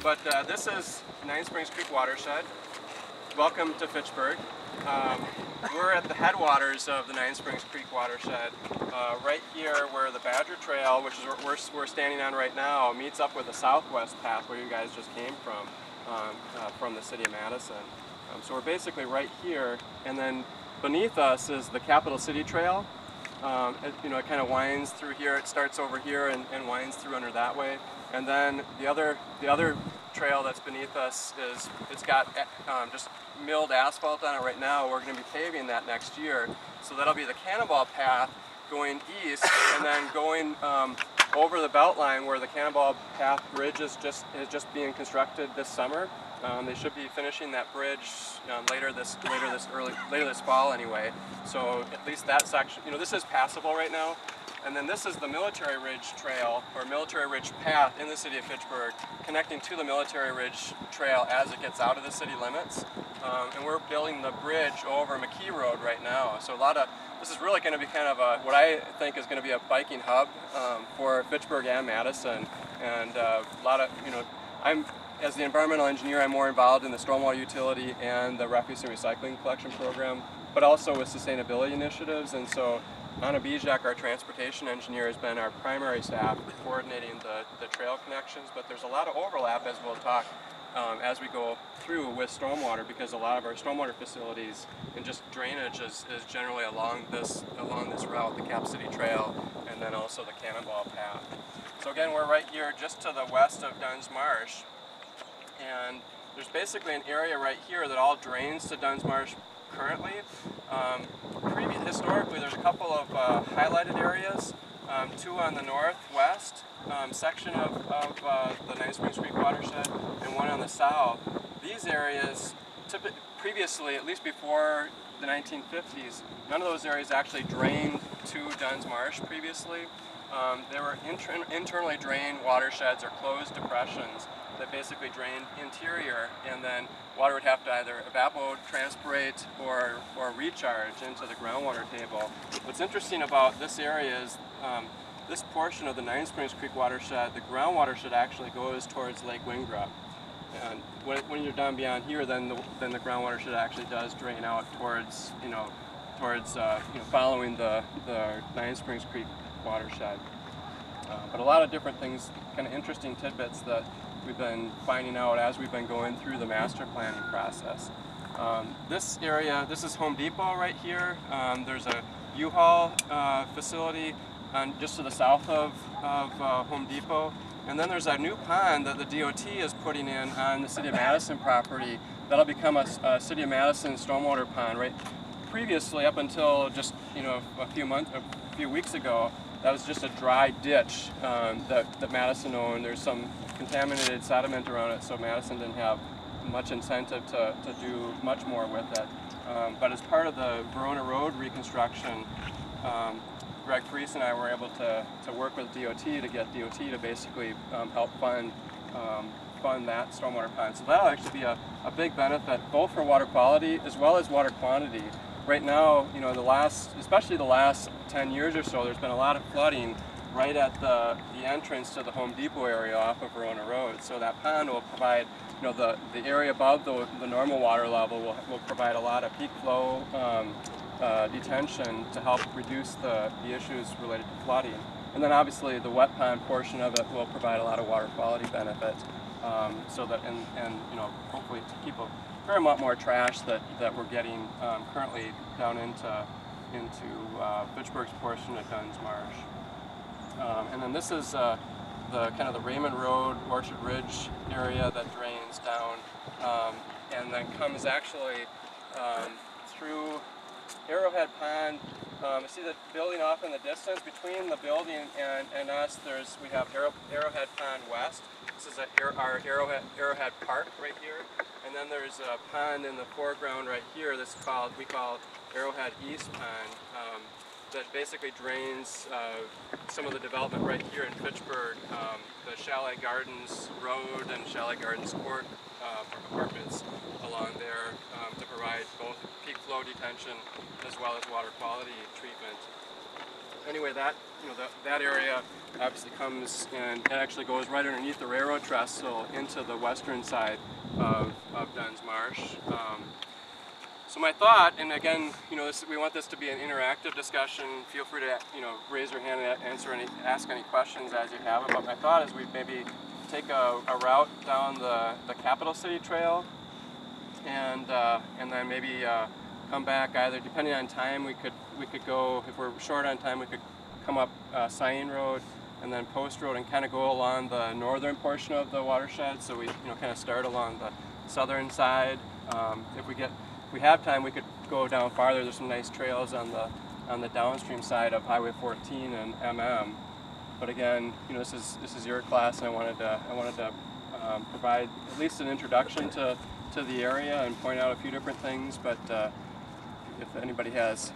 But this is Nine Springs Creek watershed. Welcome to Fitchburg. We're at the headwaters of the Nine Springs Creek watershed, right here where the Badger Trail, which is what we're standing on right now, meets up with the southwest path where you guys just came from the city of Madison. So we're basically right here, and then beneath us is the Capital City Trail. It kind of winds through here. It starts over here and winds through under that way. And then the other trail that's beneath us it's got just milled asphalt on it right now. We're going to be paving that next year. So that'll be the Cannonball Path going east, and then going over the Beltline where the Cannonball Path Bridge is just being constructed this summer. They should be finishing that bridge later this fall anyway. So at least that section, this is passable right now. And then this is the Military Ridge Trail, or Military Ridge Path in the city of Fitchburg, connecting to the Military Ridge Trail as it gets out of the city limits. And we're building the bridge over McKee Road right now. So this is really going to be kind of what I think is going to be a biking hub for Fitchburg and Madison. And as the environmental engineer, I'm more involved in the stormwater utility and the refuse and recycling collection program, but also with sustainability initiatives. And so Anna Bijak, our transportation engineer, has been our primary staff coordinating the trail connections, but there's a lot of overlap, as we'll talk, as we go through with stormwater, because a lot of our stormwater facilities and just drainage is generally along this route, the Cap City Trail, and then also the Cannonball Path. So again, we're right here just to the west of Dunn's Marsh, and there's basically an area right here that all drains to Dunn's Marsh currently. Historically, there's a couple of highlighted areas, two on the northwest section of the Nine Springs Creek watershed, and one on the south. These areas, previously, at least before the 1950s, none of those areas actually drained to Dunn's Marsh previously. They were internally drained watersheds or closed depressions that basically drained interior, and then water would have to either evapotranspirate or recharge into the groundwater table. What's interesting about this area is this portion of the Nine Springs Creek watershed, the groundwater should actually goes towards Lake Wingrub. And when you're down beyond here, then the groundwater should actually does drain out towards following the Nine Springs Creek watershed. But a lot of different things, kind of interesting tidbits that we've been finding out as we've been going through the master planning process. This area, this is Home Depot right here. There's a U-Haul facility just to the south of Home Depot. And then there's a new pond that the DOT is putting in on the City of Madison property. That'll become a City of Madison stormwater pond. Right? Previously, up until just a few weeks ago, that was just a dry ditch that Madison owned. There's some contaminated sediment around it, so Madison didn't have much incentive to do much more with it. But as part of the Verona Road reconstruction, Greg Freese and I were able to work with DOT to get DOT to basically help fund that stormwater pond. So that'll actually be a big benefit, both for water quality as well as water quantity. Right now, especially the last 10 years or so, there's been a lot of flooding right at the entrance to the Home Depot area off of Verona Road. So that pond will provide, the area above the normal water level will provide a lot of peak flow detention to help reduce the issues related to flooding. And then obviously the wet pond portion of it will provide a lot of water quality benefit. So that hopefully to keep a fair amount more trash that we're getting currently down into Fitchburg's portion of Dunn's Marsh. And then this is the kind of the Raymond Road, Orchard Ridge area that drains down and then comes actually through Arrowhead Pond. I see the building off in the distance. Between the building and us, we have Arrowhead Pond West. This is our Arrowhead Park right here. And then there's a pond in the foreground right here we call Arrowhead East Pond, that basically drains some of the development right here in Fitchburg, the Chalet Gardens Road and Chalet Gardens Court apartments along there to provide both peak flow detention as well as water quality treatment. Anyway, that area obviously comes and it actually goes right underneath the railroad trestle into the western side of Dunn's Marsh. So my thought, and again, we want this to be an interactive discussion. Feel free to, raise your hand and ask any questions as you have them. But my thought is we'd maybe take a route down the Capital City Trail, and then maybe come back either depending on time. We could go, if we're short on time, we could come up Sign Road and then Post Road and kind of go along the northern portion of the watershed. So we kind of start along the southern side. If we have time, we could go down farther. There's some nice trails on the downstream side of Highway 14 and MM. But again, this is your class, and I wanted to provide at least an introduction to the area and point out a few different things. But if anybody has